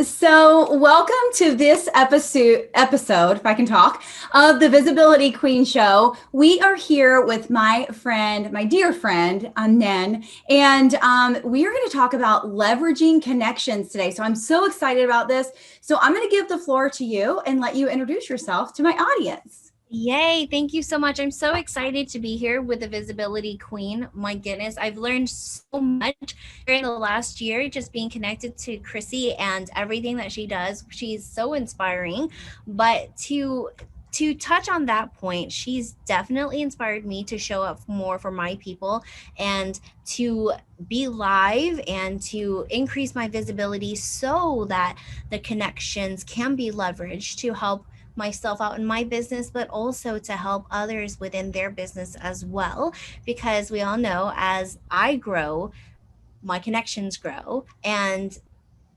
So, welcome to this episode, if I can talk, of the Visibility Queen Show. We are here with my friend, my dear friend, Nhien, and we are going to talk about leveraging connections today. So, I'm so excited about this. So, I'm going to give the floor to you and let you introduce yourself to my audience. Yay, thank you so much. I'm so excited to be here with the Visibility Queen. My goodness, I've learned so much during the last year just being connected to Chrissy and everything that she does. She's so inspiring. But to touch on that point, she's definitely inspired me to show up more for my people and to be live and to increase my visibility so that the connections can be leveraged to help myself out in my business, but also to help others within their business as well. Because we all know as I grow, my connections grow. And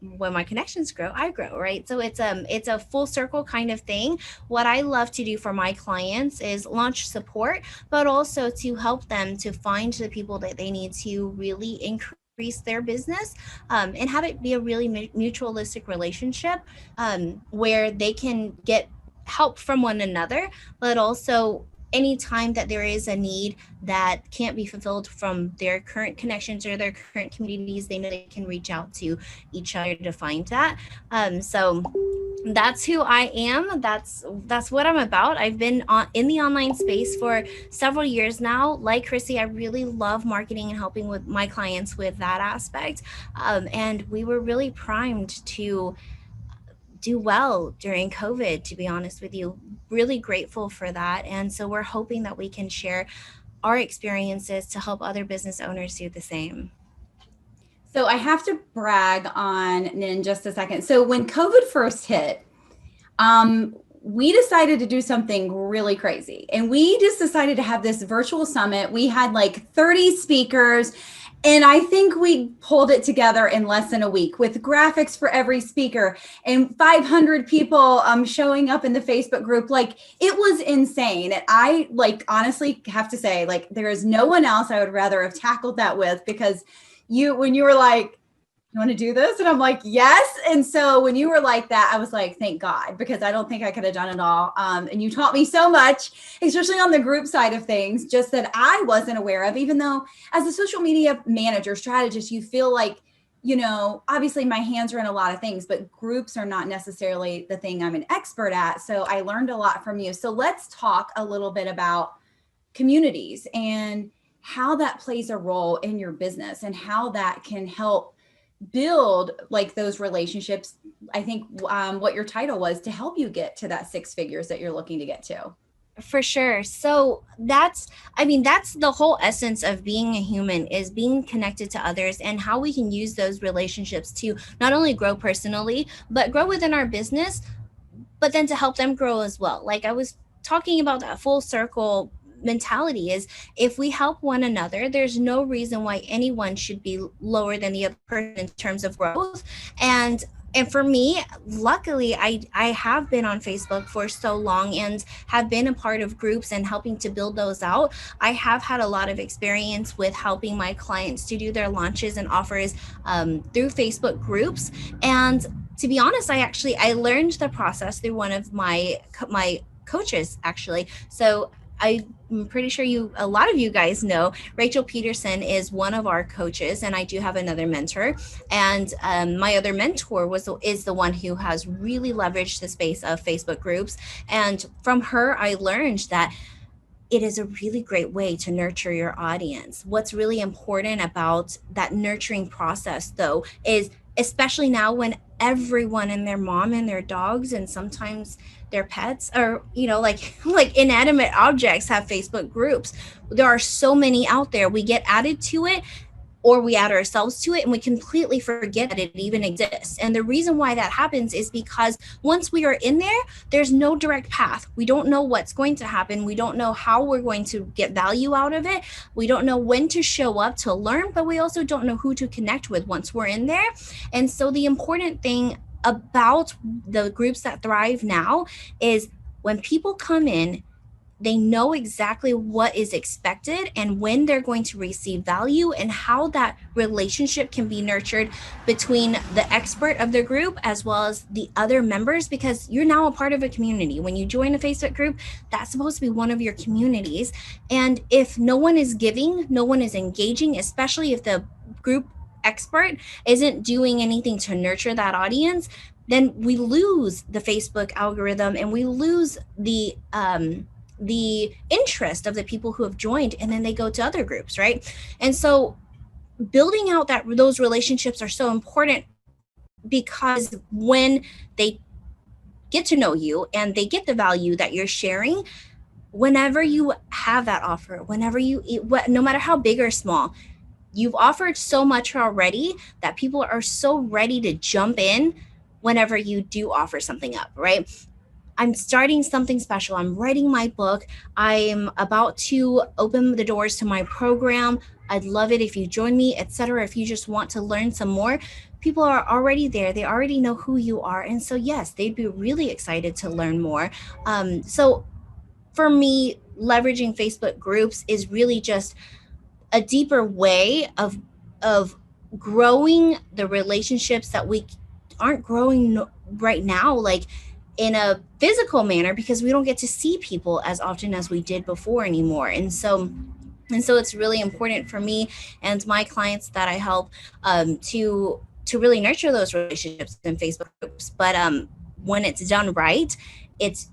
when my connections grow, I grow, right? So it's a full circle kind of thing. What I love to do for my clients is launch support, but also to help them to find the people that they need to really increase their business, and have it be a really mutualistic relationship, where they can get help from one another, but also anytime that there is a need that can't be fulfilled from their current connections or their current communities, they know they can reach out to each other to find that. So that's who I am. That's what I'm about. I've been in the online space for several years now. Like Chrissy, I really love marketing and helping with my clients with that aspect. And we were really primed to do well during COVID, to be honest with you. Really grateful for that. And so we're hoping that we can share our experiences to help other business owners do the same. So, I have to brag on Nin just a second. So, when COVID first hit, we decided to do something really crazy. And we just decided to have this virtual summit. We had like 30 speakers. And I think we pulled it together in less than a week with graphics for every speaker and 500 people showing up in the Facebook group. Like it was insane. And I like honestly have to say, like, there is no one else I would rather have tackled that with because when you were like, you want to do this? And I'm like, yes. And so when you were like that, I was like, thank God, because I don't think I could have done it all. And you taught me so much, especially on the group side of things, just that I wasn't aware of, even though as a social media manager, strategist, you feel like, obviously my hands are in a lot of things, but groups are not necessarily the thing I'm an expert at. So I learned a lot from you. So let's talk a little bit about communities and how that plays a role in your business and how that can help build like those relationships. I think what your title was to help you get to that six figures that you're looking to get to. For sure. So that's the whole essence of being a human, is being connected to others and how we can use those relationships to not only grow personally, but grow within our business, but then to help them grow as well. Like I was talking about, that full circle mentality is, if we help one another, there's no reason why anyone should be lower than the other person in terms of growth. And for me, luckily, I have been on Facebook for so long and have been a part of groups and helping to build those out. I have had a lot of experience with helping my clients to do their launches and offers, through Facebook groups. And to be honest, I learned the process through one of my coaches, actually. So I'm pretty sure a lot of you guys know Rachel Peterson is one of our coaches, and I do have another mentor. And my other mentor is the one who has really leveraged the space of Facebook groups. And from her, I learned that it is a really great way to nurture your audience. What's really important about that nurturing process, though, is especially now when everyone and their mom and their dogs and sometimes their pets, or like like inanimate objects, have Facebook groups. There are so many out there. We get added to it, or we add ourselves to it, and we completely forget that it even exists. And the reason why that happens is because once we are in there, there's no direct path. We don't know what's going to happen. We don't know how we're going to get value out of it. We don't know when to show up to learn, but we also don't know who to connect with once we're in there. And so the important thing about the groups that thrive now is when people come in, they know exactly what is expected and when they're going to receive value, and how that relationship can be nurtured between the expert of the group as well as the other members, because you're now a part of a community. When you join a Facebook group, that's supposed to be one of your communities. And if no one is giving, no one is engaging, especially if the group expert isn't doing anything to nurture that audience, then we lose the Facebook algorithm, and we lose the interest of the people who have joined, and then they go to other groups, right? And so building out that those relationships are so important, because when they get to know you and they get the value that you're sharing, whenever you have that offer, whenever you no matter how big or small, you've offered so much already that people are so ready to jump in whenever you do offer something up, right? I'm starting something special. I'm writing my book. I'm about to open the doors to my program. I'd love it if you join me, etc. If you just want to learn some more, people are already there. They already know who you are. And so, yes, they'd be really excited to learn more. So for me, leveraging Facebook groups is really just a deeper way of growing the relationships that we aren't growing right now, like in a physical manner, because we don't get to see people as often as we did before anymore. And so it's really important for me and my clients that I help, to really nurture those relationships in Facebook groups. But when it's done right, it's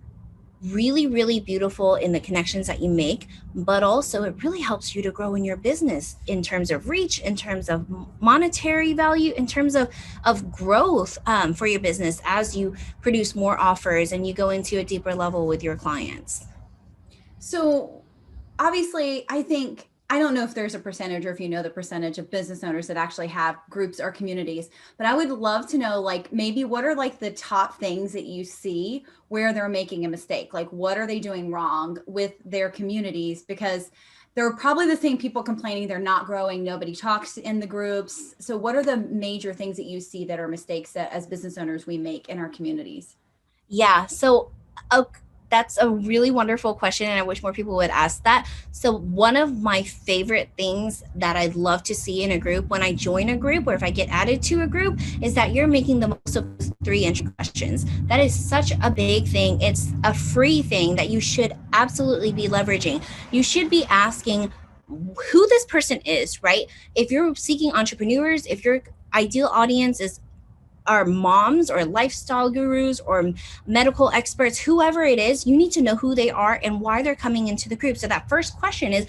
really, really beautiful in the connections that you make, but also it really helps you to grow in your business in terms of reach, in terms of monetary value, in terms of growth, for your business as you produce more offers and you go into a deeper level with your clients. So obviously, I don't know if there's a percentage or if you know the percentage of business owners that actually have groups or communities, but I would love to know, like, maybe what are like the top things that you see where they're making a mistake? Like, what are they doing wrong with their communities? Because they're probably the same people complaining they're not growing, nobody talks in the groups. So what are the major things that you see that are mistakes that as business owners we make in our communities? Yeah. So, uh, that's a really wonderful question, and I wish more people would ask that. So, one of my favorite things that I'd love to see in a group when I join a group, or if I get added to a group, is that you're making the most of three intro questions. That is such a big thing. It's a free thing that you should absolutely be leveraging. You should be asking who this person is, right? If you're seeking entrepreneurs, if your ideal audience is are moms or lifestyle gurus or medical experts, whoever it is, you need to know who they are and why they're coming into the group. So that first question is,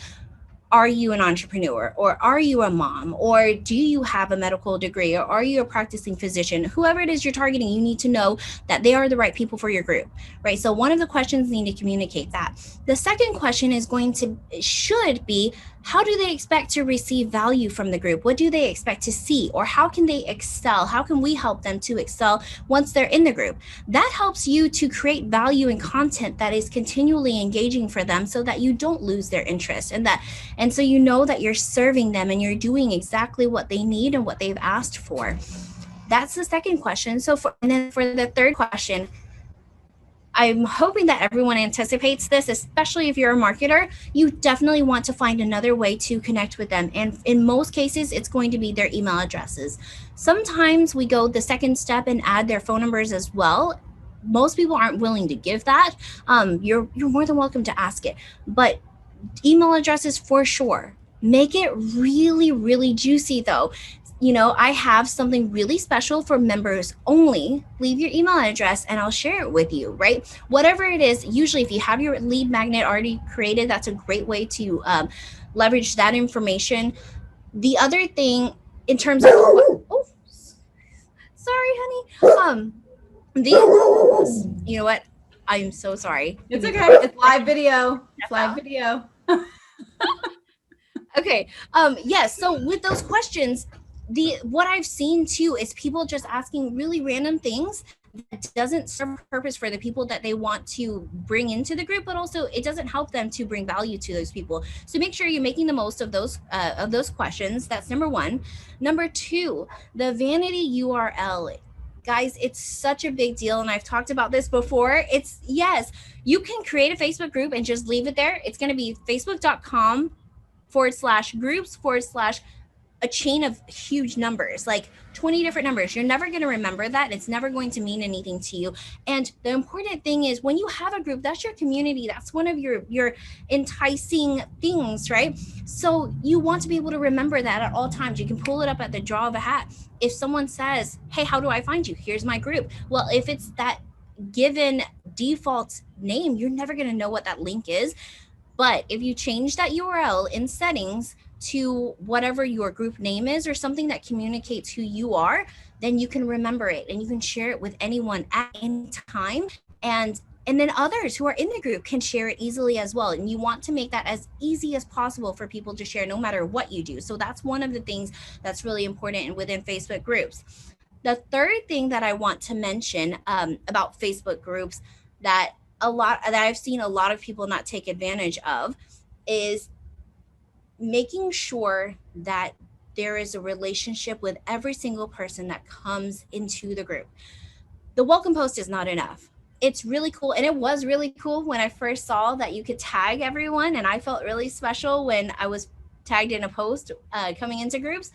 are you an entrepreneur, or are you a mom, or do you have a medical degree, or are you a practicing physician? Whoever it is you're targeting, you need to know that they are the right people for your group, right? So one of the questions need to communicate that. The second question is going to should be, how do they expect to receive value from the group? What do they expect to see, or how can they excel? How can we help them to excel once they're in the group? That helps you to create value and content that is continually engaging for them, so that you don't lose their interest, and so you know that you're serving them and you're doing exactly what they need and what they've asked for. That's the second question. And then for the third question, I'm hoping that everyone anticipates this, especially if you're a marketer. You definitely want to find another way to connect with them. And in most cases, it's going to be their email addresses. Sometimes we go the second step and add their phone numbers as well. Most people aren't willing to give that. You're more than welcome to ask it. But email addresses for sure. Make it really, really juicy though. I have something really special for members only. Leave your email address and I'll share it with you, right? Whatever it is, usually if you have your lead magnet already created, that's a great way to leverage that information. The other thing in terms of, oh, sorry, honey. You know what? I'm so sorry. It's okay. It's live video. It's live video. Okay. Yes. So with those questions, what I've seen too is people just asking really random things that doesn't serve a purpose for the people that they want to bring into the group, but also it doesn't help them to bring value to those people. So make sure you're making the most of those questions. That's number one. Number two, the vanity URL. Guys, it's such a big deal. And I've talked about this before. It's yes, you can create a Facebook group and just leave it there. It's going to be facebook.com/groups/ a chain of huge numbers, like 20 different numbers. You're never going to remember that. It's never going to mean anything to you. And the important thing is when you have a group, that's your community. That's one of your enticing things, right? So you want to be able to remember that at all times. You can pull it up at the draw of a hat. If someone says, "Hey, how do I find you?" Here's my group. Well, if it's that given default name, you're never going to know what that link is. But if you change that URL in settings to whatever your group name is or something that communicates who you are, then you can remember it and you can share it with anyone at any time. And then others who are in the group can share it easily as well. And you want to make that as easy as possible for people to share no matter what you do. So that's one of the things that's really important within Facebook groups. The third thing that I want to mention about Facebook groups that I've seen a lot of people not take advantage of is making sure that there is a relationship with every single person that comes into the group. The welcome post is not enough. It's really cool. And it was really cool when I first saw that you could tag everyone. And I felt really special when I was tagged in a post coming into groups.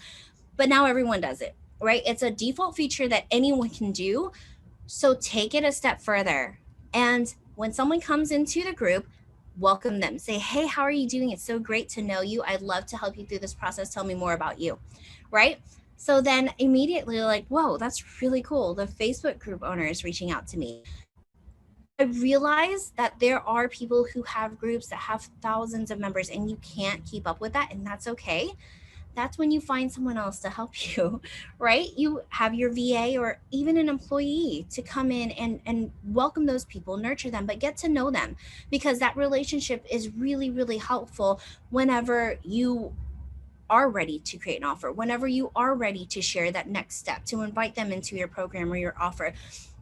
But now everyone does it, right? It's a default feature that anyone can do. So take it a step further. And when someone comes into the group, welcome them. Say, "Hey, how are you doing? It's so great to know you. I'd love to help you through this process. Tell me more about you." Right? So then immediately, like, whoa, that's really cool. The Facebook group owner is reaching out to me. I realize that there are people who have groups that have thousands of members and you can't keep up with that, and that's okay. That's when you find someone else to help you, right? You have your VA or even an employee to come in and welcome those people, nurture them, but get to know them, because that relationship is really, really helpful whenever you are ready to create an offer, whenever you are ready to share that next step, to invite them into your program or your offer.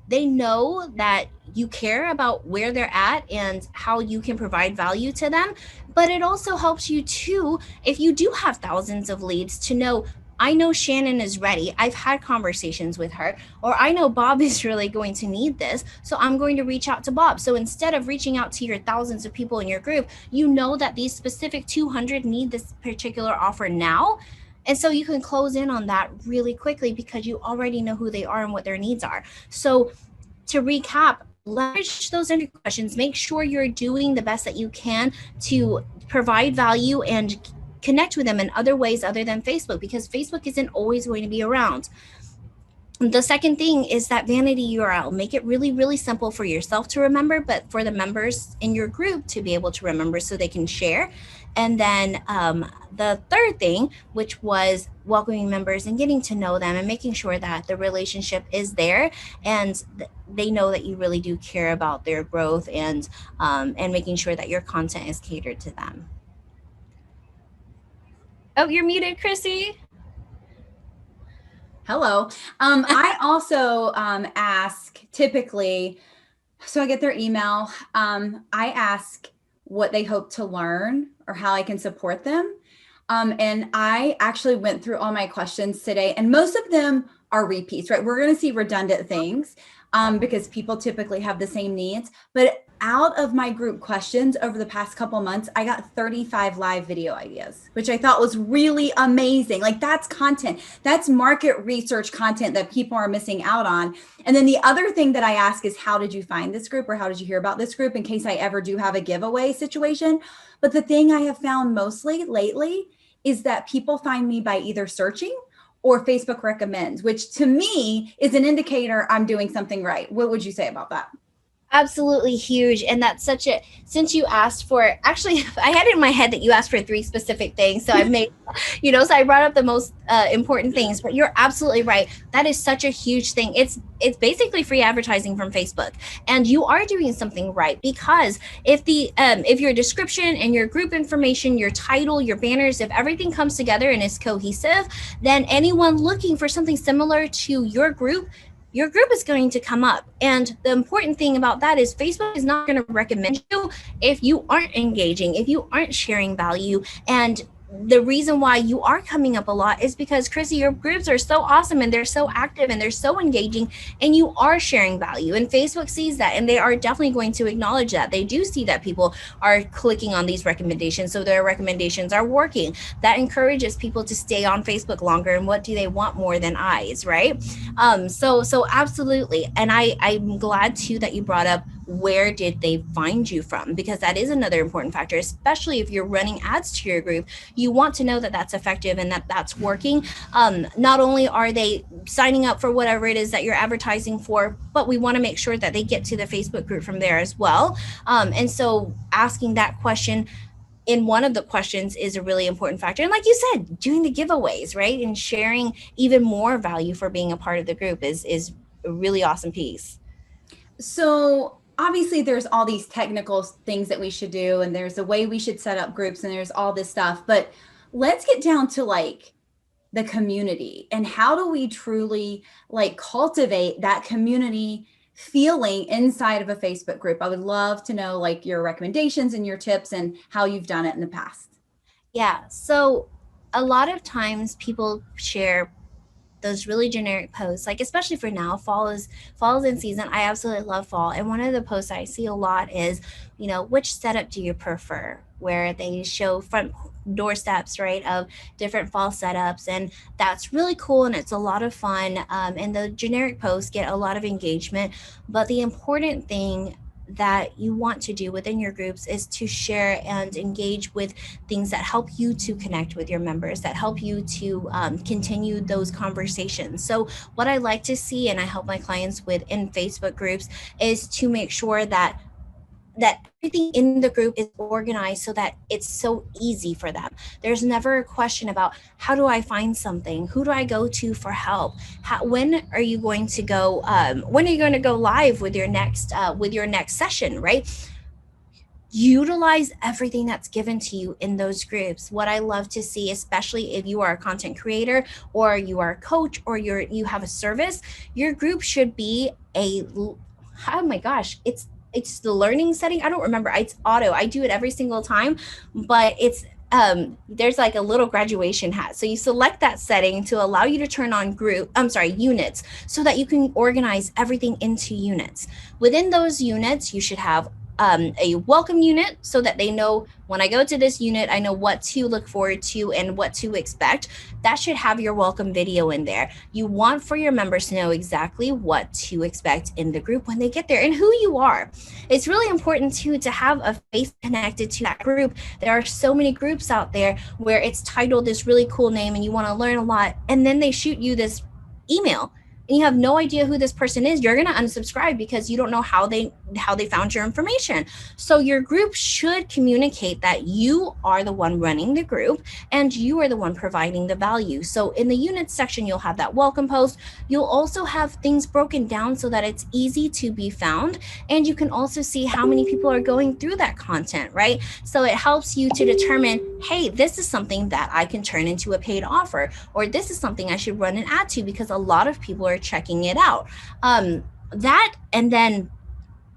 They know that you care about where they're at and how you can provide value to them. But it also helps you too, if you do have thousands of leads, to know, I know Shannon is ready. I've had conversations with her, or I know Bob is really going to need this. So I'm going to reach out to Bob. So instead of reaching out to your thousands of people in your group, you know that these specific 200 need this particular offer now. And so you can close in on that really quickly because you already know who they are and what their needs are. So to recap, leverage those entry questions. Make sure you're doing the best that you can to provide value and connect with them in other ways other than Facebook, because Facebook isn't always going to be around. The second thing is that vanity URL. Make it really, really simple for yourself to remember, but for the members in your group to be able to remember so they can share. And then the third thing, which was welcoming members and getting to know them and making sure that the relationship is there and they know that you really do care about their growth, and making sure that your content is catered to them. Oh, you're muted, Chrissy. Hello. I also ask typically, so I get their email. I ask what they hope to learn or how I can support them. And I actually went through all my questions today, and most of them are repeats, right? We're going to see redundant things because people typically have the same needs. But out of my group questions over the past couple months, I got 35 live video ideas, which I thought was really amazing. Like, that's content, that's market research content that people are missing out on. And then the other thing that I ask is, how did you find this group, or how did you hear about this group, in case I ever do have a giveaway situation. But the thing I have found mostly lately is that people find me by either searching or Facebook recommends, which to me is an indicator I'm doing something right. What would you say about that? Absolutely huge. And that's such a, since you asked for, actually, I had it in my head that you asked for 3 specific things. So I've made, so I brought up the most important things, but you're absolutely right. That is such a huge thing. It's basically free advertising from Facebook, and you are doing something right, because if your description and your group information, your title, your banners, if everything comes together and is cohesive, then anyone looking for something similar to your group is going to come up. And the important thing about that is Facebook is not going to recommend you if you aren't engaging, if you aren't sharing value. And the reason why you are coming up a lot is because, Chrissy, your groups are so awesome and they're so active and they're so engaging, and you are sharing value. And Facebook sees that, and they are definitely going to acknowledge that. They do see that people are clicking on these recommendations, so their recommendations are working. That encourages people to stay on Facebook longer. And what do they want more than eyes, right? So absolutely. And I'm glad too that you brought up, where did they find you from, because that is another important factor, especially if you're running ads to your group. You want to know that that's effective and that that's working. Not only are they signing up for whatever it is that you're advertising for, but we want to make sure that they get to the Facebook group from there as well. And so asking that question in one of the questions is a really important factor. And like you said, doing the giveaways, right, and sharing even more value for being a part of the group is a really awesome piece. So obviously there's all these technical things that we should do, and there's a way we should set up groups, and there's all this stuff, but let's get down to like the community, and how do we truly like cultivate that community feeling inside of a Facebook group. I would love to know like your recommendations and your tips and how you've done it in the past. Yeah. So a lot of times people share those really generic posts, like especially for now, fall is in season. I absolutely love fall, and one of the posts I see a lot is, which setup do you prefer, where they show front doorsteps, right, of different fall setups. And that's really cool, and it's a lot of fun. And the generic posts get a lot of engagement, but the important thing that you want to do within your groups is to share and engage with things that help you to connect with your members, that help you to continue those conversations. So what I like to see, and I help my clients with in Facebook groups, is to make sure that everything in the group is organized so that it's so easy for them. There's never a question about, how do I find something, who do I go to for help, when are you going to go, when are you going to go live with your next session, right? Utilize everything that's given to you in those groups. What I love to see, especially if you are a content creator or you are a coach or you have a service, your group should be oh my gosh, it's the learning setting. I don't remember. It's auto. I do it every single time, but it's there's like a little graduation hat. So you select that setting to allow you to turn on units, so that you can organize everything into units. Within those units, you should have a welcome unit, so that they know, when I go to this unit, I know what to look forward to and what to expect. That should have your welcome video in there. You want for your members to know exactly what to expect in the group when they get there, and who you are. It's really important too to have a face connected to that group. There are so many groups out there where it's titled this really cool name and you want to learn a lot, and then they shoot you this email and you have no idea who this person is. You're going to unsubscribe because you don't know how they found your information. So your group should communicate that you are the one running the group and you are the one providing the value. So in the units section, you'll have that welcome post. You'll also have things broken down so that it's easy to be found, and you can also see how many people are going through that content, right? So it helps you to determine, hey, this is something that I can turn into a paid offer, or this is something I should run an ad to, because a lot of people are checking it out. That, and then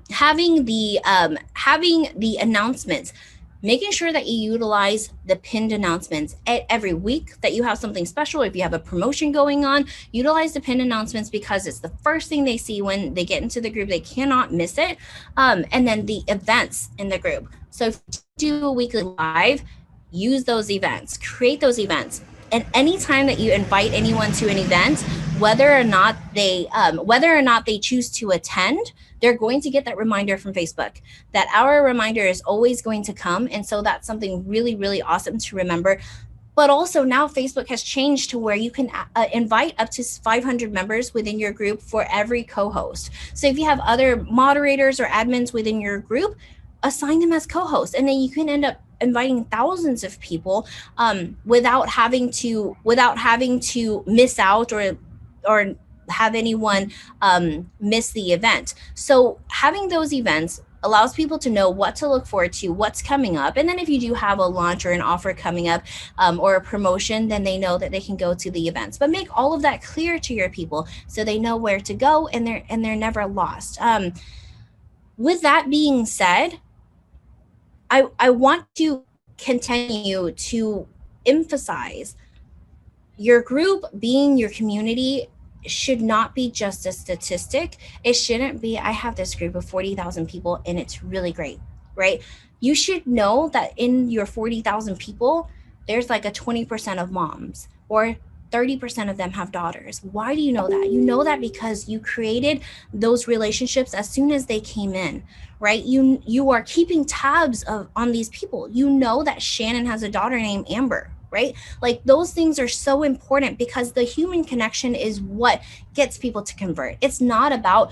having the announcements, making sure that you utilize the pinned announcements every week, that you have something special. If you have a promotion going on, utilize the pinned announcements, because it's the first thing they see when they get into the group. They cannot miss it. And then the events in the group. So if you do a weekly live, use those events, create those events. And anytime that you invite anyone to an event, whether or not they choose to attend, they're going to get that reminder from Facebook. That hour reminder is always going to come. And so that's something really, really awesome to remember. But also now Facebook has changed to where you can invite up to 500 members within your group for every co-host. So if you have other moderators or admins within your group, assign them as co-hosts, and then you can end up inviting thousands of people without having to miss out or have anyone miss the event. So having those events allows people to know what to look forward to, what's coming up. And then if you do have a launch or an offer coming up or a promotion, then they know that they can go to the events. But make all of that clear to your people so they know where to go, and they're never lost. With that being said, I want to continue to emphasize your group being your community should not be just a statistic. It shouldn't be, I have this group of 40,000 people and it's really great, right? You should know that in your 40,000 people, there's like a 20% of moms, or 30% of them have daughters. Why do you know that? You know that because you created those relationships as soon as they came in, right? You are keeping tabs of on these people. You know that Shannon has a daughter named Amber, right? Like those things are so important because the human connection is what gets people to convert. It's not about,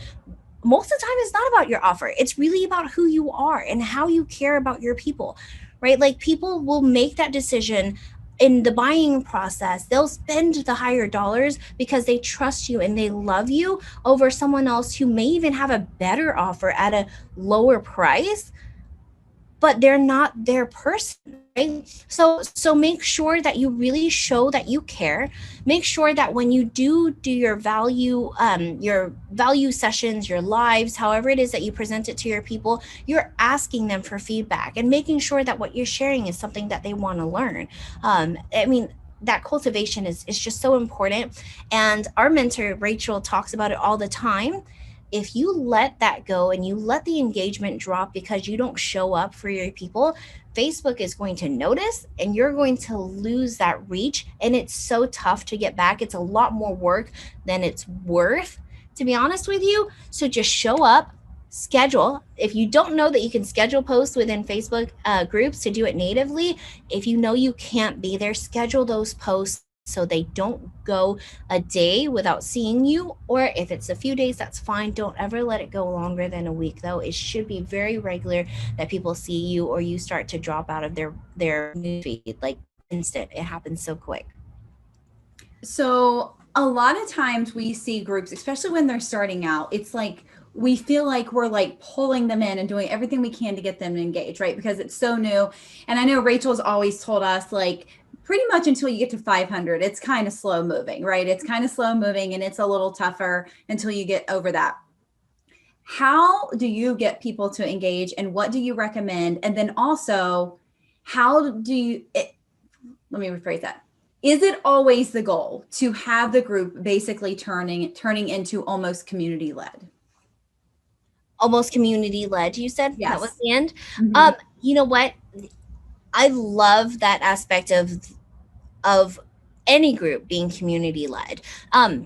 most of the time it's not about your offer. It's really about who you are and how you care about your people, right? Like people will make that decision in the buying process. They'll spend the higher dollars because they trust you and they love you over someone else who may even have a better offer at a lower price, but they're not their person, right? So make sure that you really show that you care. Make sure that when you do your value sessions, your lives, however it is that you present it to your people, you're asking them for feedback and making sure that what you're sharing is something that they want to learn. I mean, that cultivation is just so important. And our mentor Rachel talks about it all the time. If you let that go and you let the engagement drop because you don't show up for your people, Facebook is going to notice and you're going to lose that reach. And it's so tough to get back. It's a lot more work than it's worth, to be honest with you. So just show up, schedule. If you don't know that you can schedule posts within Facebook groups to do it natively, if you know you can't be there, schedule those posts so they don't go a day without seeing you. Or if it's a few days, that's fine. Don't ever let it go longer than a week, though. It should be very regular that people see you or you start to drop out of their newsfeed, like instant. It happens so quick. So a lot of times we see groups, especially when they're starting out, it's like we feel like we're like pulling them in and doing everything we can to get them to engage, right? Because it's so new. And I know Rachel's always told us, like, pretty much until you get to 500, it's kind of slow moving, right? It's kind of slow moving and it's a little tougher until you get over that. How do you get people to engage and what do you recommend? And then also, how do you, let me rephrase that. Is it always the goal to have the group basically turning into almost community led? Almost community led, you said? Yes. That was the end. Mm-hmm. You know what? I love that aspect of any group being community led,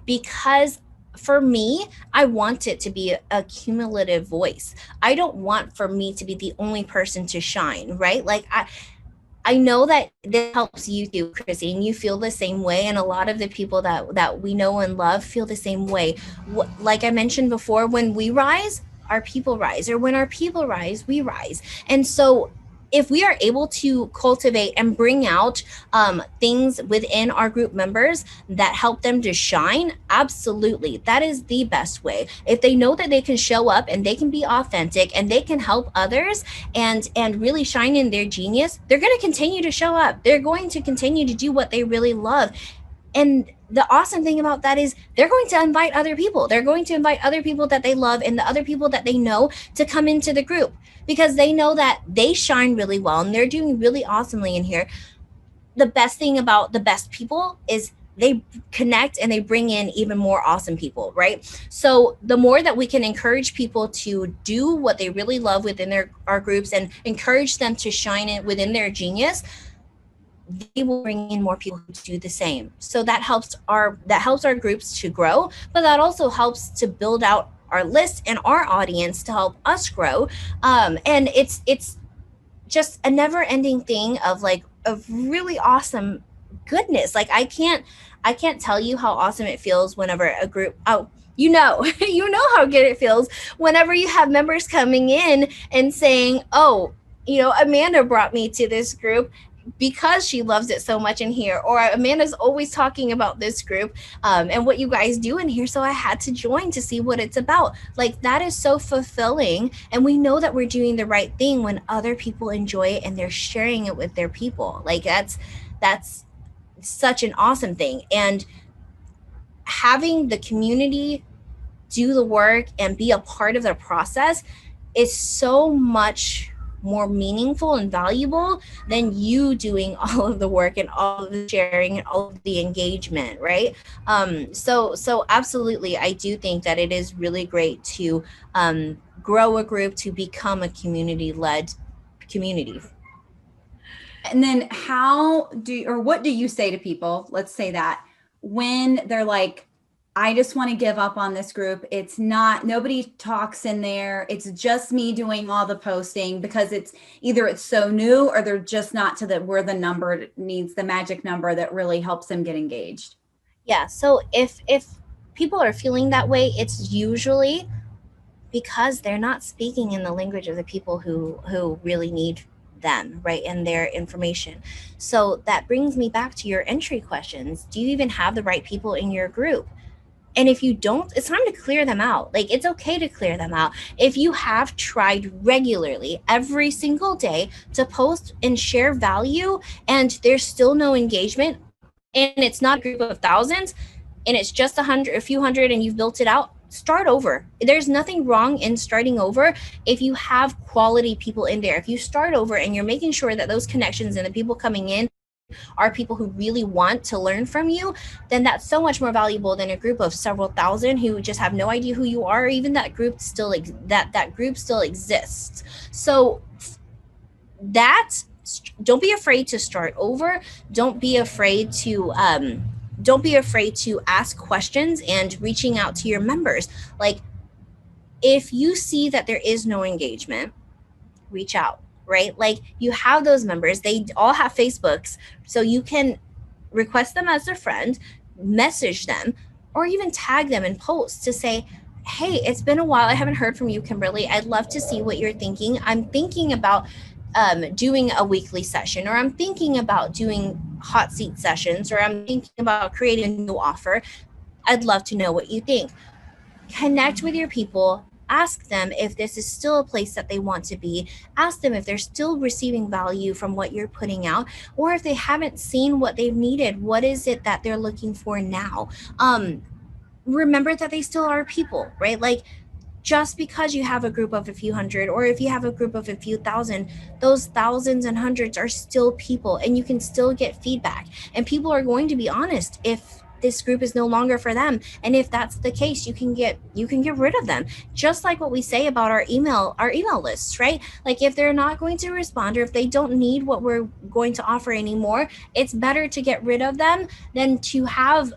because for me, I want it to be a cumulative voice. I don't want for me to be the only person to shine, right? Like I know that this helps you too, Chrissy, and you feel the same way. And a lot of the people that we know and love feel the same way. Like I mentioned before, when we rise, our people rise, or when our people rise, we rise. And so if we are able to cultivate and bring out things within our group members that help them to shine, absolutely, that is the best way. If they know that they can show up and they can be authentic and they can help others and really shine in their genius, they're going to continue to show up. They're going to continue to do what they really love. And the awesome thing about that is they're going to invite other people. They're going to invite other people that they love and the other people that they know to come into the group, because they know that they shine really well and they're doing really awesomely in here. The best thing about the best people is they connect and they bring in even more awesome people, right? So the more that we can encourage people to do what they really love within our groups and encourage them to shine it within their genius, they will bring in more people who do the same. So that helps our groups to grow, but that also helps to build out our list and our audience to help us grow. And it's just a never ending thing of like of really awesome goodness. Like I can't tell you how awesome it feels whenever a group, oh, you know, you know how good it feels whenever you have members coming in and saying, oh, you know, Amanda brought me to this group because she loves it so much in here, or Amanda's always talking about this group and what you guys do in here, so I had to join to see what it's about. Like that is so fulfilling, and we know that we're doing the right thing when other people enjoy it and they're sharing it with their people. Like that's such an awesome thing. And having the community do the work and be a part of the process is so much more meaningful and valuable than you doing all of the work and all of the sharing and all of the engagement, right? So absolutely, I do think that it is really great to grow a group, to become a community led community. And then what do you say to people? Let's say that when they're like, I just want to give up on this group. It's not, nobody talks in there. It's just me doing all the posting because it's so new or they're just not to where the number needs the magic number that really helps them get engaged. Yeah, so if people are feeling that way, it's usually because they're not speaking in the language of the people who really need them, right, and their information. So that brings me back to your entry questions. Do you even have the right people in your group? And if you don't, it's time to clear them out. Like, it's okay to clear them out. If you have tried regularly every single day to post and share value and there's still no engagement, and it's not a group of thousands, and it's just a few hundred, and you've built it out, start over. There's nothing wrong in starting over if you have quality people in there. If you start over and you're making sure that those connections and the people coming in are people who really want to learn from you, then that's so much more valuable than a group of several thousand who just have no idea who you are, or even that group still that group still exists. So that, don't be afraid to start over. Don't be afraid to ask questions and reaching out to your members. Like, if you see that there is no engagement, reach out, right? Like, you have those members, they all have Facebooks, so you can request them as a friend, message them, or even tag them in posts to say, hey, it's been a while, I haven't heard from you, Kimberly. I'd love to see what you're thinking. I'm thinking about doing a weekly session, or I'm thinking about doing hot seat sessions, or I'm thinking about creating a new offer. I'd love to know what you think. Connect with your people. Ask them if this is still a place that they want to be. Ask them if they're still receiving value from what you're putting out, or if they haven't seen what they've needed. What is it that they're looking for now? Remember that they still are people, right? Like, just because you have a group of a few hundred, or if you have a group of a few thousand, those thousands and hundreds are still people, and you can still get feedback. And people are going to be honest if this group is no longer for them. And if that's the case, you can get rid of them. Just like what we say about our email lists, right? Like, if they're not going to respond, or if they don't need what we're going to offer anymore, it's better to get rid of them than to have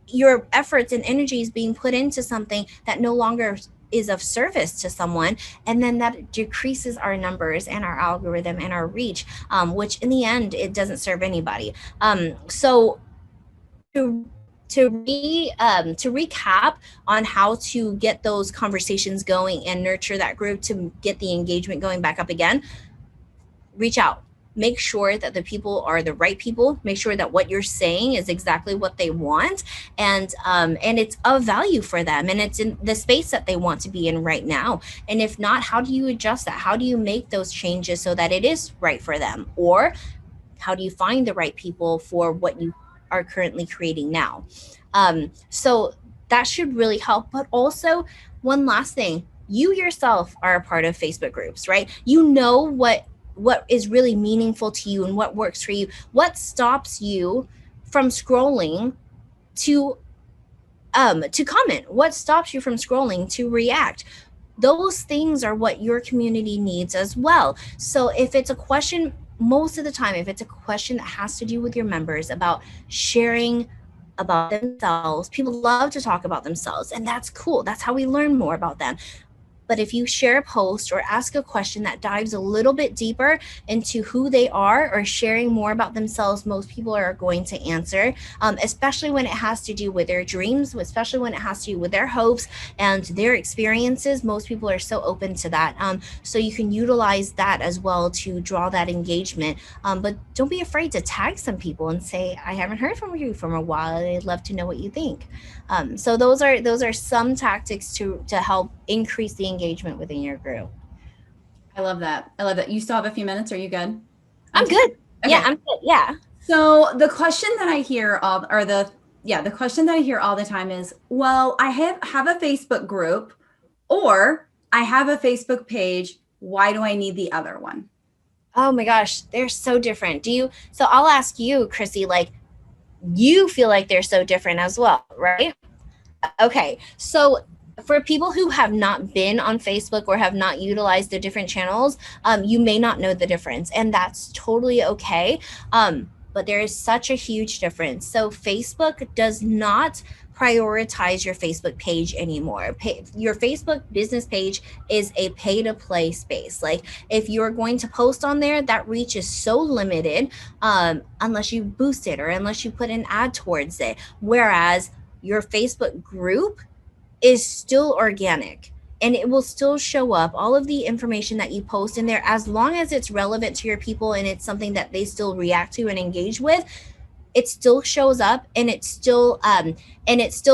your efforts and energies being put into something that no longer is of service to someone, and then that decreases our numbers and our algorithm and our reach, which in the end, it doesn't serve anybody. So to to recap on how to get those conversations going and nurture that group to get the engagement going back up again, reach out. Make sure that the people are the right people. Make sure that what you're saying is exactly what they want, and it's of value for them, and it's in the space that they want to be in right now. And if not, how do you adjust that? How do you make those changes so that it is right for them? Or how do you find the right people for what you are currently creating now? So that should really help. But also, one last thing, you yourself are a part of Facebook groups, right? You know what is really meaningful to you and what works for you. What stops you from scrolling to comment? What stops you from scrolling to react? Those things are what your community needs as well. So if it's a question, most of the time, if it's a question that has to do with your members about sharing about themselves, people love to talk about themselves, and that's cool. That's how we learn more about them. But if you share a post or ask a question that dives a little bit deeper into who they are, or sharing more about themselves, most people are going to answer, especially when it has to do with their dreams, especially when it has to do with their hopes and their experiences. Most people are so open to that. So you can utilize that as well to draw that engagement. But don't be afraid to tag some people and say, I haven't heard from you for a while. I'd love to know what you think. So those are some tactics to help increase the engagement within your group. I love that. I love that. You still have a few minutes. Are you good? I'm good. Okay. Yeah, I'm good. Yeah. So the question that I hear the question that I hear all the time is, well, I have a Facebook group, or I have a Facebook page, Why do I need the other one? Oh my gosh, they're so different. So I'll ask you, Chrissy, like, you feel like they're so different as well, right? Okay. So for people who have not been on Facebook or have not utilized the different channels, you may not know the difference, and that's totally okay. But there is such a huge difference. So Facebook does not prioritize your Facebook page anymore. Your Facebook business page is a pay to play space. Like, if you're going to post on there, that reach is so limited, unless you boost it or unless you put an ad towards it. Whereas your Facebook group is still organic, and it will still show up all of the information that you post in there, as long as it's relevant to your people and it's something that they still react to and engage with. It still shows up, and it still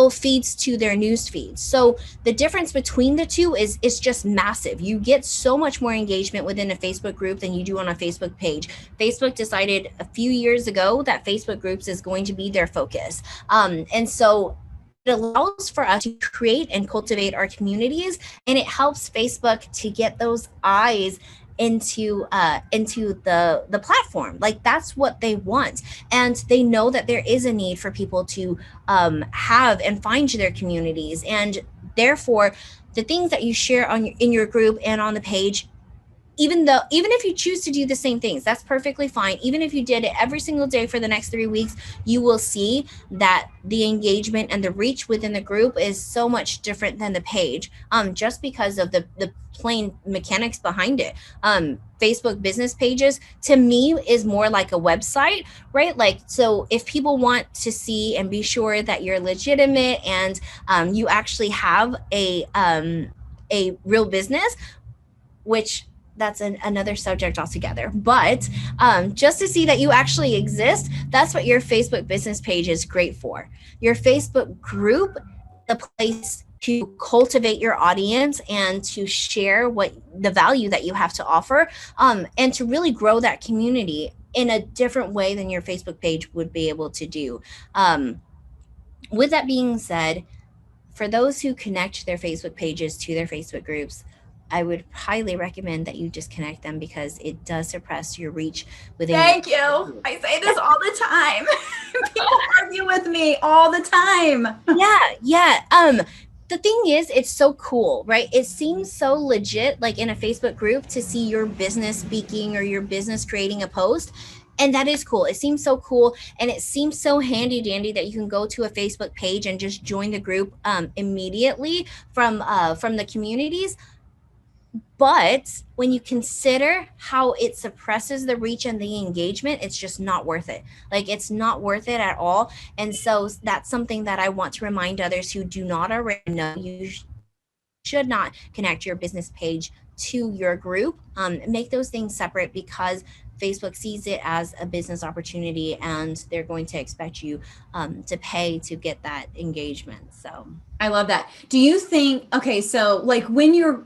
feeds to their news feeds. So the difference between the two is just massive. You get so much more engagement within a Facebook group than you do on a Facebook page. Facebook decided a few years ago that Facebook groups is going to be their focus, and so it allows for us to create and cultivate our communities, and it helps Facebook to get those eyes into the platform. Like, that's what they want, and they know that there is a need for people to have and find their communities, and therefore the things that you share in your group and on the page, even if you choose to do the same things, that's perfectly fine. Even if you did it every single day for the next 3 weeks, you will see that the engagement and the reach within the group is so much different than the page, just because of the plain mechanics behind it. Facebook business pages, to me, is more like a website, right? Like, so if people want to see and be sure that you're legitimate, and you actually have a real business, which that's another subject altogether. But just to see that you actually exist, that's what your Facebook business page is great for. Your Facebook group, the place to cultivate your audience and to share what the value that you have to offer, and to really grow that community in a different way than your Facebook page would be able to do. With that being said, for those who connect their Facebook pages to their Facebook groups, I would highly recommend that you disconnect them, because it does suppress your reach within your Thank you. group. I say this all the time. People argue with me all the time. Yeah. The thing is, it's so cool, right? It seems so legit, like in a Facebook group, to see your business speaking or your business creating a post. And that is cool. It seems so cool. And it seems so handy dandy that you can go to a Facebook page and just join the group immediately from the communities. But when you consider how it suppresses the reach and the engagement, it's just not worth it. Like, it's not worth it at all. And so that's something that I want to remind others who do not already know. You should not connect your business page to your group. Make those things separate, because Facebook sees it as a business opportunity, and they're going to expect you to pay to get that engagement. So I love that. Do you think, okay, so like when your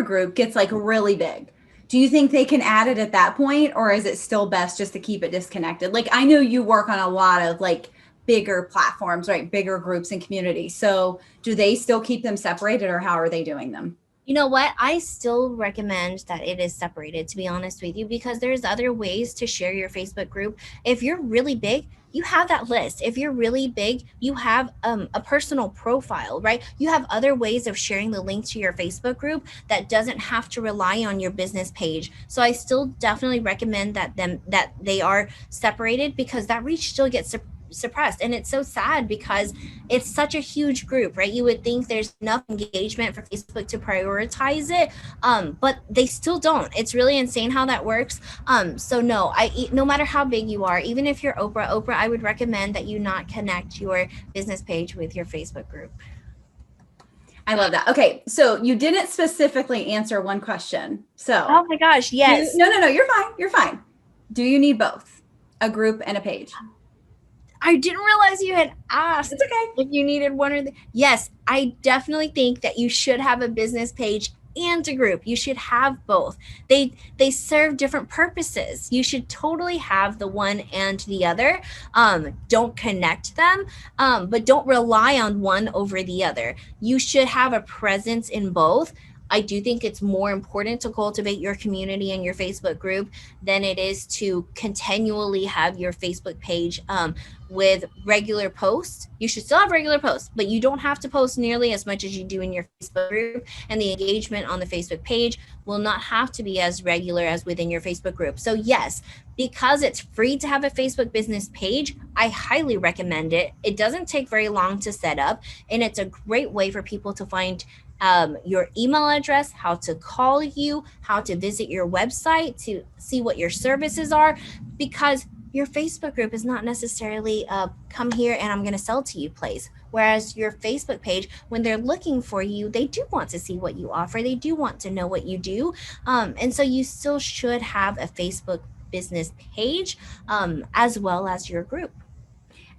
group gets like really big, do you think they can add it at that point, or is it still best just to keep it disconnected? Like, I know you work on a lot of like bigger platforms, right? Bigger groups and communities. So do they still keep them separated, or how are they doing them? you know what? I still recommend that it is separated, to be honest with you, because there's other ways to share your Facebook group. If you're really big, you have that list. If you're really big, you have a personal profile, right? You have other ways of sharing the link to your Facebook group that doesn't have to rely on your business page. So I still definitely recommend that they are separated, because that reach still gets suppressed. And it's so sad, because it's such a huge group, right? You would think there's enough engagement for Facebook to prioritize it, but they still don't. It's really insane how that works. So no, no matter how big you are, even if you're Oprah, I would recommend that you not connect your business page with your Facebook group. I love that. Okay, so you didn't specifically answer one question. So, oh my gosh, yes. No, you're fine. You're fine. Do you need both, a group and a page? I didn't realize you had asked. It's okay. If you needed one or the. Yes, I definitely think that you should have a business page and a group. You should have both. They serve different purposes. You should totally have the one and the other. Don't connect them, but don't rely on one over the other. You should have a presence in both. I do think it's more important to cultivate your community and your Facebook group than it is to continually have your Facebook page with regular posts. You should still have regular posts, but you don't have to post nearly as much as you do in your Facebook group. And the engagement on the Facebook page will not have to be as regular as within your Facebook group. So, yes, because it's free to have a Facebook business page, I highly recommend it. It doesn't take very long to set up, and it's a great way for people to find your email address, how to call you, how to visit your website to see what your services are, because your Facebook group is not necessarily come here and I'm going to sell to you place. Whereas your Facebook page, when they're looking for you, they do want to see what you offer. They do want to know what you do. And so you still should have a Facebook business page as well as your group.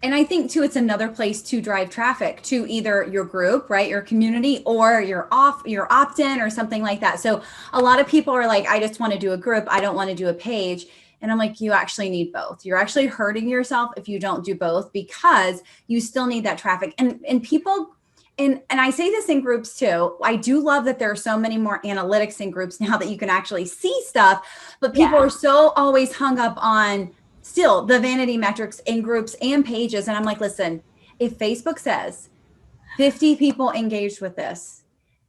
And I think too, it's another place to drive traffic to either your group, right, your community, or your opt-in or something like that. So a lot of people are like, I just want to do a group, I don't want to do a page. And I'm like, you actually need both. You're actually hurting yourself if you don't do both, because you still need that traffic. And people, and I say this in groups too. I do love that there are so many more analytics in groups now that you can actually see stuff, but people are so always hung up on still the vanity metrics in groups and pages. And I'm like, listen, if Facebook says 50 people engaged with this,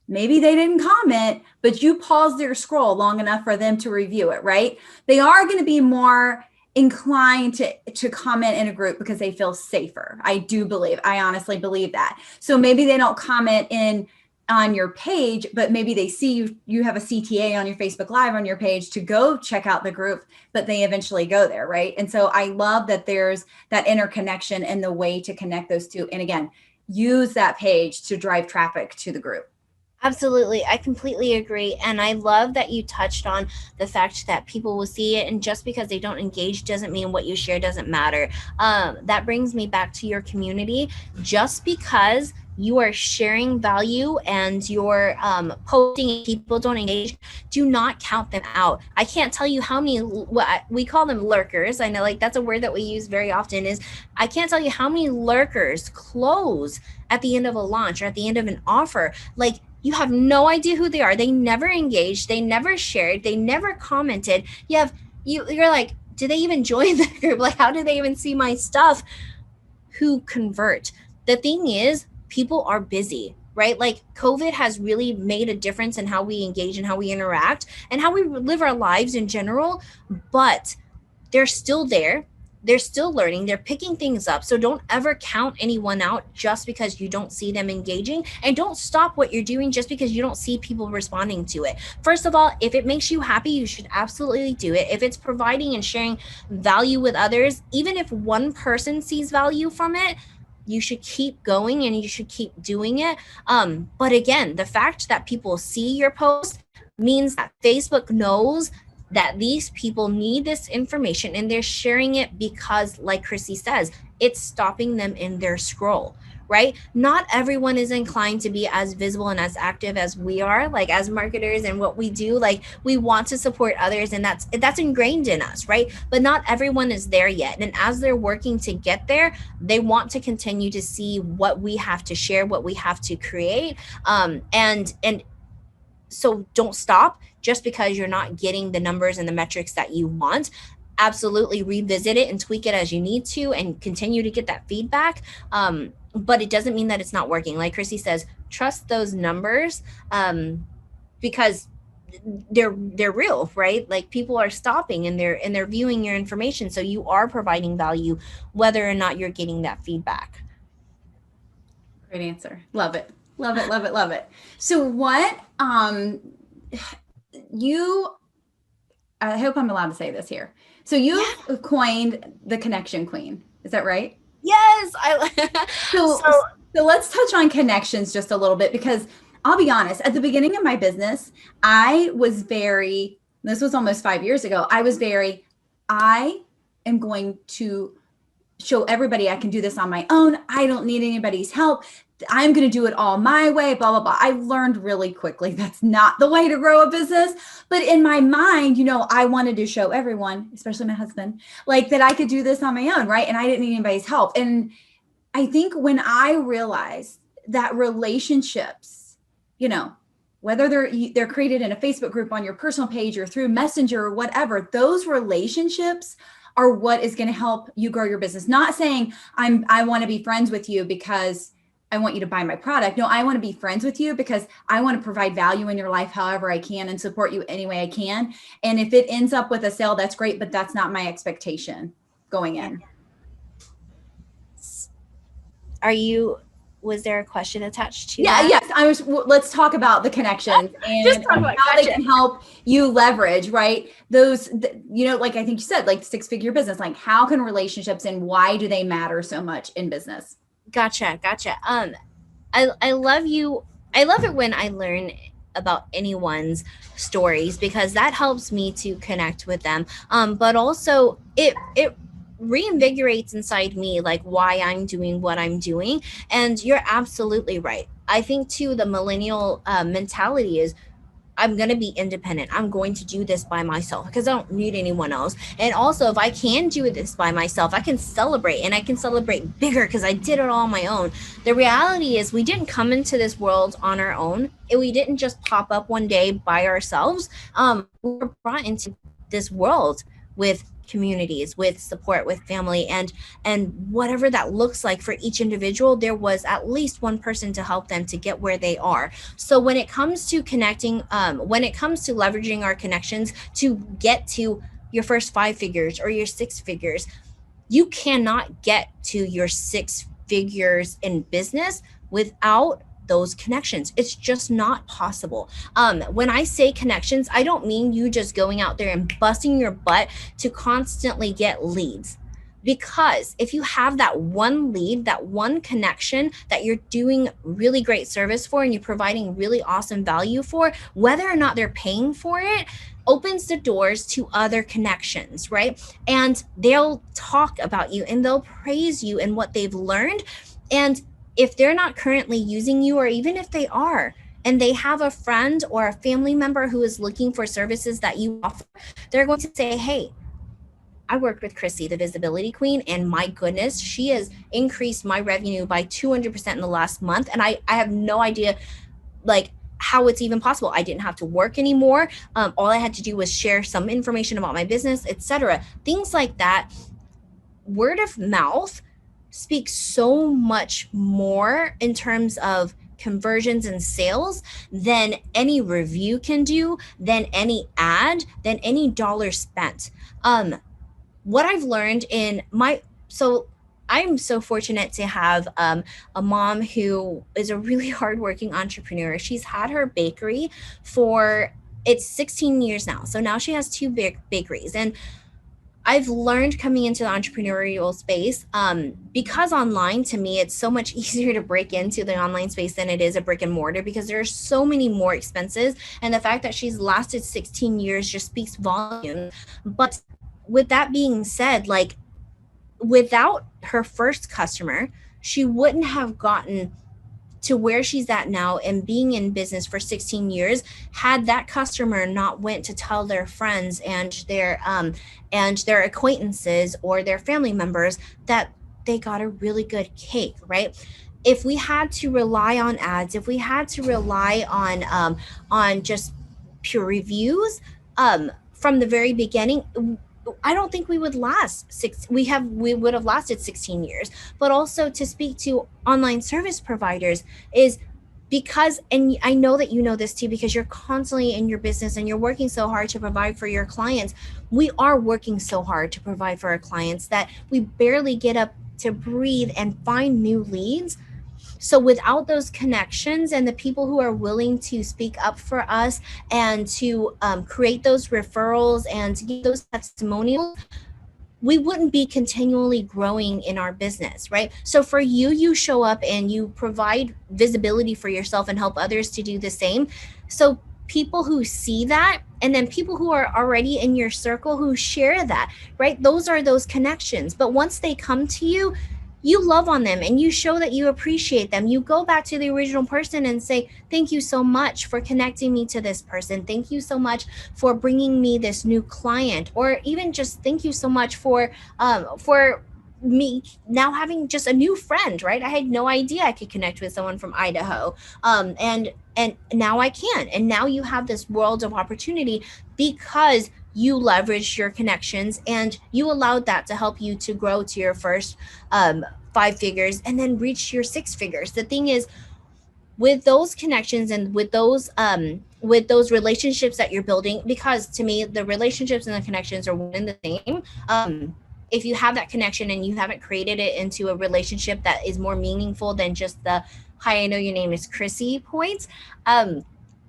maybe they didn't comment, but you paused their scroll long enough for them to review it, right? They are going to be more inclined to comment in a group because they feel safer. I honestly believe that. So maybe they don't comment on your page, but maybe they see you have a CTA on your Facebook Live on your page to go check out the group, but they eventually go there, right? And so I love that there's that interconnection and the way to connect those two. And again, use that page to drive traffic to the group. Absolutely. I completely agree. And I love that you touched on the fact that people will see it. And just because they don't engage doesn't mean what you share doesn't matter. That brings me back to your community. Just because you are sharing value and you're posting and people don't engage, do not count them out. I can't tell you how many, we call them lurkers. I know, like, that's a word that we use very often. Is I can't tell you how many lurkers close at the end of a launch or at the end of an offer. Like, you have no idea who they are. They never engaged. They never shared. They never commented. You're like, do they even join the group? Like, how do they even see my stuff? Who convert? The thing is, people are busy, right? Like, COVID has really made a difference in how we engage and how we interact and how we live our lives in general, but they're still there. They're still learning. They're picking things up. So don't ever count anyone out just because you don't see them engaging, and don't stop what you're doing just because you don't see people responding to it. First of all, if it makes you happy, you should absolutely do it. If it's providing and sharing value with others, even if one person sees value from it, you should keep going and you should keep doing it. But again, the fact that people see your post means that Facebook knows that these people need this information and they're sharing it because, like Chrissy says, it's stopping them in their scroll, right? Not everyone is inclined to be as visible and as active as we are, like as marketers and what we do. Like, we want to support others, and that's ingrained in us, right? But not everyone is there yet. And as they're working to get there, they want to continue to see what we have to share, what we have to create. And so don't stop just because you're not getting the numbers and the metrics that you want. Absolutely revisit it and tweak it as you need to and continue to get that feedback. But it doesn't mean that it's not working. Like Chrissy says, trust those numbers because they're real, right? Like, people are stopping and they're viewing your information. So you are providing value whether or not you're getting that feedback. Great answer. Love it. Love it. Love it. Love it. So what, I hope I'm allowed to say this here. So you coined the connection queen. Is that right? Yes. So let's touch on connections just a little bit, because I'll be honest, at the beginning of my business, this was almost 5 years ago. I am going to show everybody I can do this on my own. I don't need anybody's help. I'm going to do it all my way, blah, blah, blah. I learned really quickly that's not the way to grow a business. But in my mind, I wanted to show everyone, especially my husband, like, that I could do this on my own, right? And I didn't need anybody's help. And I think when I realized that relationships, whether they're created in a Facebook group, on your personal page, or through Messenger or whatever, those relationships are what is going to help you grow your business. Not saying I want to be friends with you because I want you to buy my product. No, I want to be friends with you because I want to provide value in your life however I can and support you any way I can. And if it ends up with a sale, that's great, but that's not my expectation going in. Was there a question attached to Yeah, that? yes. Let's talk about the connections and how they can help you leverage, right? Those, like I think you said, like 6-figure business, like how can relationships and why do they matter so much in business? Gotcha. I love you. I love it when I learn about anyone's stories because that helps me to connect with them. But also it reinvigorates inside me like why I'm doing what I'm doing. And you're absolutely right. I think too the millennial mentality is I'm going to be independent. I'm going to do this by myself because I don't need anyone else. And also, if I can do this by myself, I can celebrate and I can celebrate bigger because I did it all on my own. The reality is, we didn't come into this world on our own. We didn't just pop up one day by ourselves. We were brought into this world with communities, with support, with family, and whatever that looks like for each individual, there was at least one person to help them to get where they are. So when it comes to connecting, when it comes to leveraging our connections to get to your first 5 figures or your 6 figures, you cannot get to your 6 figures in business without those connections. It's just not possible. When I say connections, I don't mean you just going out there and busting your butt to constantly get leads. Because if you have that one lead, that one connection that you're doing really great service for and you're providing really awesome value for, whether or not they're paying for it, opens the doors to other connections, right? And they'll talk about you and they'll praise you and what they've learned. And if they're not currently using you, or even if they are, and they have a friend or a family member who is looking for services that you offer, they're going to say, hey, I worked with Chrissy, the visibility queen, and my goodness, she has increased my revenue by 200% in the last month. And I have no idea like how it's even possible. I didn't have to work anymore. All I had to do was share some information about my business, etc. Things like that. Word of mouth speaks so much more in terms of conversions and sales than any review can do, than any ad, than any dollar spent. What I've learned in so I'm so fortunate to have a mom who is a really hardworking entrepreneur. She's had her bakery for it's 16 years now. So now she has 2 bakeries. And I've learned coming into the entrepreneurial space because online, to me, it's so much easier to break into the online space than it is a brick and mortar because there are so many more expenses. And the fact that she's lasted 16 years just speaks volumes. But with that being said, like without her first customer, she wouldn't have gotten to where she's at now and being in business for 16 years had that customer not went to tell their friends and their acquaintances or their family members that they got a really good cake, right? If we had to rely on ads, if we had to rely on just pure reviews from the very beginning, I don't think we would last we would have lasted 16 years. But also to speak to online service providers is because, and I know that you know this too, because you're constantly in your business and you're working so hard to provide for your clients. We are working so hard to provide for our clients that we barely get up to breathe and find new leads. So without those connections and the people who are willing to speak up for us and to create those referrals and to give those testimonials, we wouldn't be continually growing in our business, right? So for you, you show up and you provide visibility for yourself and help others to do the same. So people who see that, and then people who are already in your circle who share that, right? Those are those connections. But once they come to you, you love on them and you show that you appreciate them. You go back to the original person and say, thank you so much for connecting me to this person. Thank you so much for bringing me this new client, or even just thank you so much for me now having just a new friend, right? I had no idea I could connect with someone from Idaho. And now I can. And now you have this world of opportunity because you leverage your connections and you allowed that to help you to grow to your first 5 figures and then reach your 6 figures. The thing is, with those connections and with those relationships that you're building, because to me the relationships and the connections are one and the same. If you have that connection and you haven't created it into a relationship that is more meaningful than just the "hi, I know your name is Chrissy" points,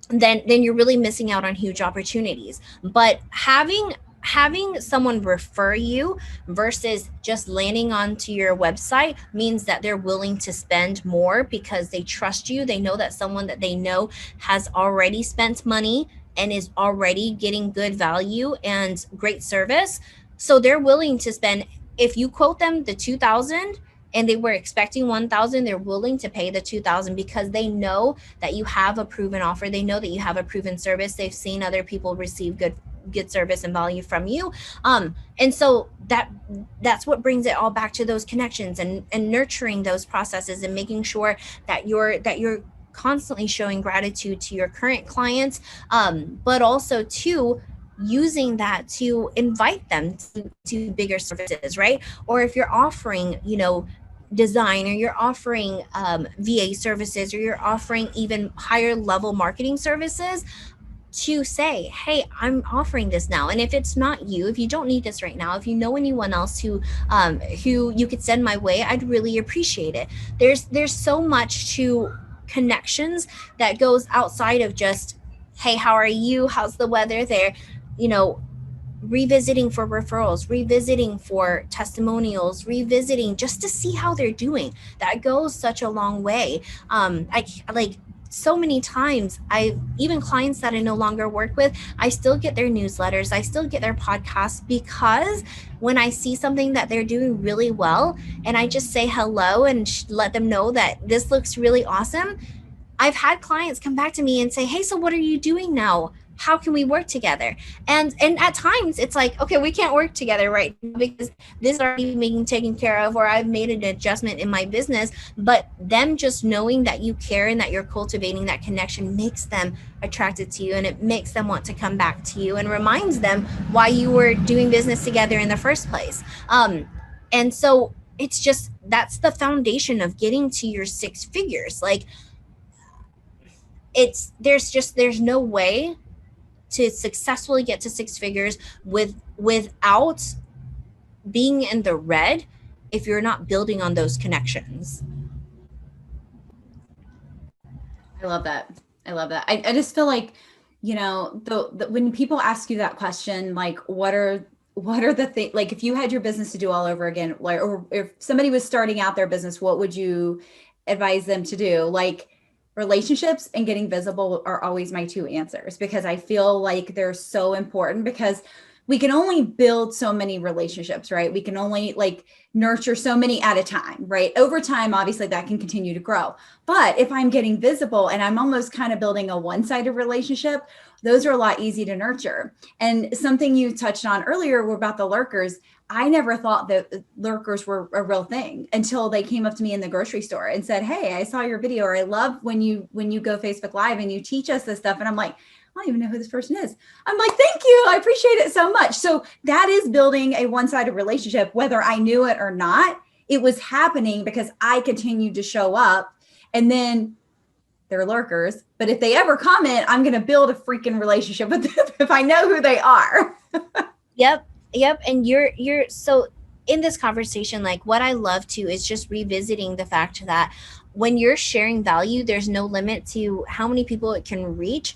then you're really missing out on huge opportunities. But having someone refer you versus just landing onto your website means that they're willing to spend more because they trust you. They know that someone that they know has already spent money and is already getting good value and great service. So they're willing to spend. If you quote them the 2,000 and they were expecting 1,000, they're willing to pay the 2,000 because they know that you have a proven offer. They know that you have a proven service. They've seen other people receive good service and value from you. And so that's what brings it all back to those connections and nurturing those processes and making sure that you're constantly showing gratitude to your current clients, but also to using that to invite them to bigger services, right? Or if you're offering, design, or you're offering VA services, or you're offering even higher level marketing services, to say, hey, I'm offering this now. And if it's not you, if you don't need this right now, if you know anyone else who you could send my way, I'd really appreciate it. There's so much to connections that goes outside of just, hey, how are you, how's the weather there, you know revisiting for referrals, revisiting for testimonials, revisiting just to see how they're doing. That goes such a long way. I like so many times, I even clients that I no longer work with, I still get their newsletters, I still get their podcasts, because when I see something that they're doing really well and I just say hello and let them know that this looks really awesome, I've had clients come back to me and say, hey, so what are you doing now? How can we work together? And at times it's like, okay, we can't work together right now because this is already being taken care of, or I've made an adjustment in my business. But them just knowing that you care and that you're cultivating that connection makes them attracted to you, and it makes them want to come back to you and reminds them why you were doing business together in the first place. And so it's just, that's the foundation of getting to your 6 figures. Like, there's no way to successfully get to 6 figures without being in the red if you're not building on those connections. I love that. I love that. I just feel like, when people ask you that question, like, what are the things, like, if you had your business to do all over again, like, or if somebody was starting out their business, what would you advise them to do? Like, relationships and getting visible are always my two answers, because I feel like they're so important, because we can only build so many relationships, right? We can only like nurture so many at a time, right? Over time, obviously that can continue to grow. But if I'm getting visible and I'm almost kind of building a one-sided relationship, those are a lot easy to nurture. And something you touched on earlier were about the lurkers. I never thought that lurkers were a real thing until they came up to me in the grocery store and said, hey, I saw your video, or I love when you go Facebook Live and you teach us this stuff. And I'm like, I don't even know who this person is. I'm like, thank you. I appreciate it so much. So that is building a one-sided relationship, whether I knew it or not. It was happening because I continued to show up, and then they're lurkers. But if they ever comment, I'm going to build a freaking relationship with them if I know who they are. Yep. And you're so in this conversation, like, what I love to is just revisiting the fact that when you're sharing value, there's no limit to how many people it can reach,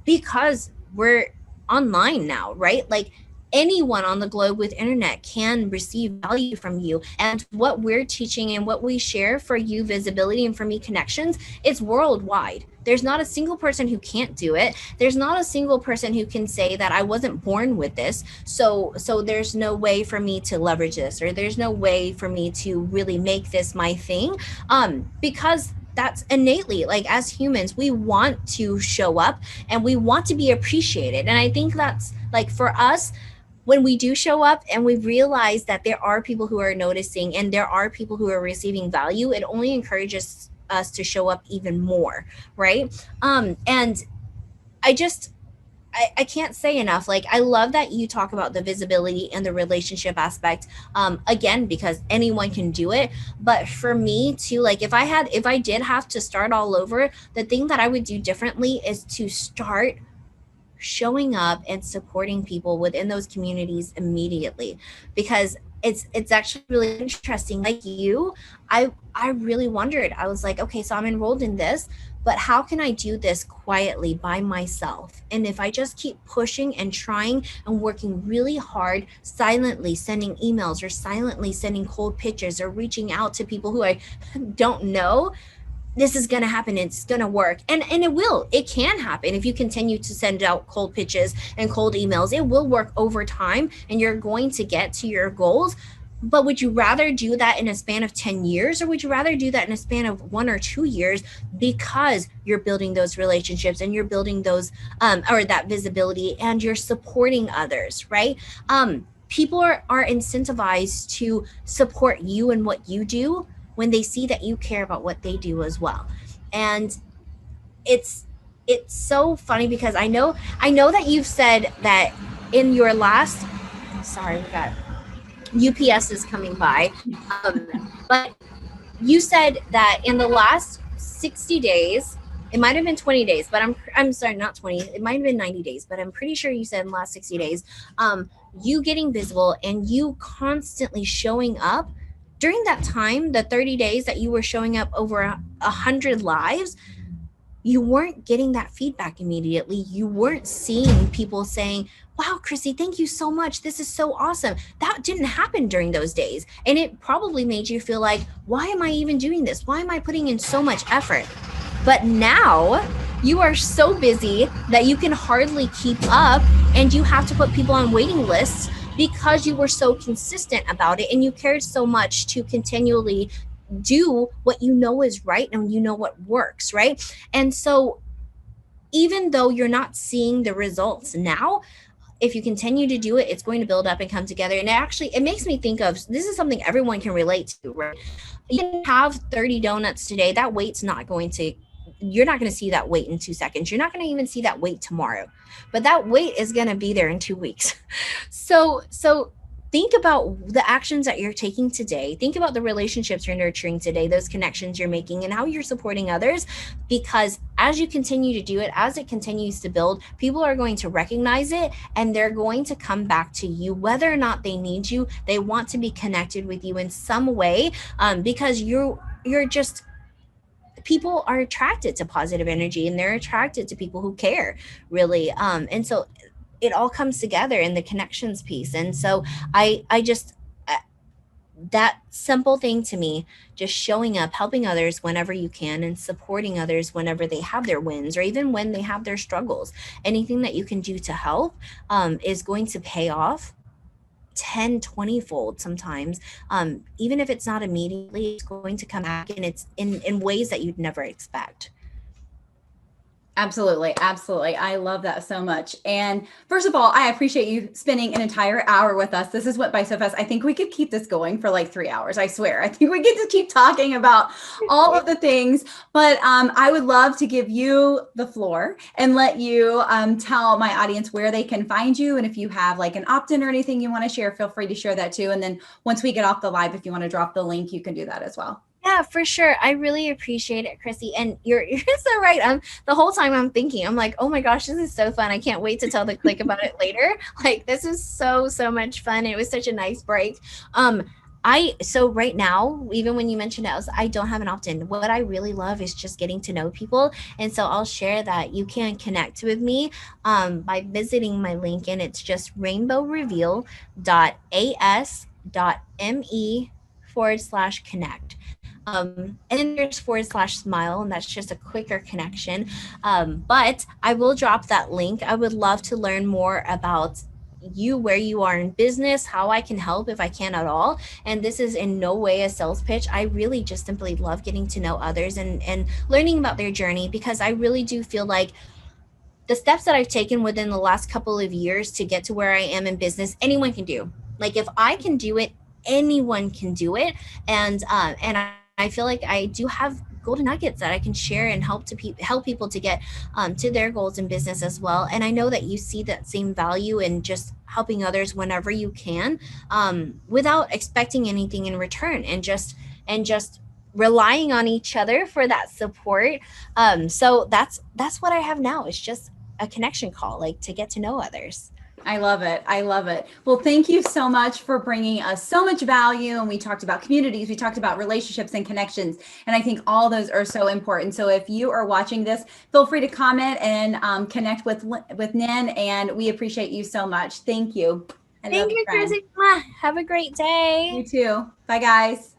because we're online now, right? Like, anyone on the globe with internet can receive value from you, and what we're teaching and what we share for you visibility and for me connections, it's worldwide. There's not a single person who can't do it. There's not a single person who can say that I wasn't born with this, so there's no way for me to leverage this, or there's no way for me to really make this my thing, because that's innately, like, as humans, we want to show up and we want to be appreciated. And I think that's, like, for us, when we do show up and we realize that there are people who are noticing and there are people who are receiving value, it only encourages us to show up even more, right? And I just I can't say enough. Like, I love that you talk about the visibility and the relationship aspect. Again, because anyone can do it. But for me too, like if I did have to start all over, the thing that I would do differently is to start showing up and supporting people within those communities immediately, because it's actually really interesting. Like you, I really wondered. I was like, okay, so I'm enrolled in this, but how can I do this quietly by myself? And if I just keep pushing and trying and working really hard, silently sending emails or silently sending cold pictures or reaching out to people who I don't know, this is going to happen. It's going to work. And it will. It can happen if you continue to send out cold pitches and cold emails. It will work over time and you're going to get to your goals. But would you rather do that in a span of 10 years, or would you rather do that in a span of 1 or 2 years, because you're building those relationships and you're building those or that visibility and you're supporting others, right? People are incentivized to support you and what you do when they see that you care about what they do as well. And it's it's so funny because I know that you've said that in your last, sorry, we got UPS is coming by. But you said that in the last 60 days, it might have been 20 days, but I'm sorry, not 20. It might have been 90 days, but I'm pretty sure you said in the last 60 days, you getting visible and you constantly showing up during that time, the 30 days that you were showing up over 100 lives, you weren't getting that feedback immediately. You weren't seeing people saying, wow, Chrissy, thank you so much. This is so awesome. That didn't happen during those days. And it probably made you feel like, why am I even doing this? Why am I putting in so much effort? But now you are so busy that you can hardly keep up and you have to put people on waiting lists because you were so consistent about it and you cared so much to continually do what you know is right and you know what works, right? And so even though you're not seeing the results now, if you continue to do it, it's going to build up and come together. And it makes me think of, this is something everyone can relate to, right? You can have 30 donuts today. That weight's not going to, you're not going to see that weight in 2 seconds. You're not going to even see that weight tomorrow, but that weight is going to be there in 2 weeks. So think about the actions that you're taking today. Think about the relationships you're nurturing today, those connections you're making, and how you're supporting others. Because as you continue to do it, as it continues to build, people are going to recognize it and they're going to come back to you, whether or not they need you. They want to be connected with you in some way, because you're just, people are attracted to positive energy and they're attracted to people who care, really. And so it all comes together in the connections piece. And so I just, that simple thing to me, just showing up, helping others whenever you can, and supporting others whenever they have their wins or even when they have their struggles, anything that you can do to help is going to pay off 10, 20 fold sometimes. Even if it's not immediately, it's going to come back, and it's in ways that you'd never expect. Absolutely. Absolutely. I love that so much. And first of all, I appreciate you spending an entire hour with us. This has went by so fast. I think we could keep this going for like 3 hours. I swear. I think we get to keep talking about all of the things, but I would love to give you the floor and let you tell my audience where they can find you. And if you have like an opt-in or anything you want to share, feel free to share that too. And then once we get off the live, if you want to drop the link, you can do that as well. Yeah, for sure. I really appreciate it, Chrissy. And you're so right. The whole time I'm thinking, I'm like, oh my gosh, this is so fun. I can't wait to tell the click about it later. Like, this is so much fun. It was such a nice break. So right now, even when you mentioned it, I don't have an opt-in. What I really love is just getting to know people. And so I'll share that you can connect with me by visiting my link, and it's just rainbowreveal.as.me/connect. And then there's /smile, and that's just a quicker connection. But I will drop that link. I would love to learn more about you, where you are in business, how I can help if I can at all. And this is in no way a sales pitch. I really just simply love getting to know others and learning about their journey, because I really do feel like the steps that I've taken within the last couple of years to get to where I am in business, anyone can do. Like if I can do it, anyone can do it. And I feel like I do have golden nuggets that I can share and help people to get to their goals in business as well. And I know that you see that same value in just helping others whenever you can, without expecting anything in return, and just relying on each other for that support. So that's what I have now. It's just a connection call, like to get to know others. I love it. I love it. Well, thank you so much for bringing us so much value. And we talked about communities, we talked about relationships and connections. And I think all those are so important. So if you are watching this, feel free to comment and connect with Nhien. And we appreciate you so much. Thank you. I love Thank you, you, friend. Chrissy. Have a great day. You too. Bye, guys.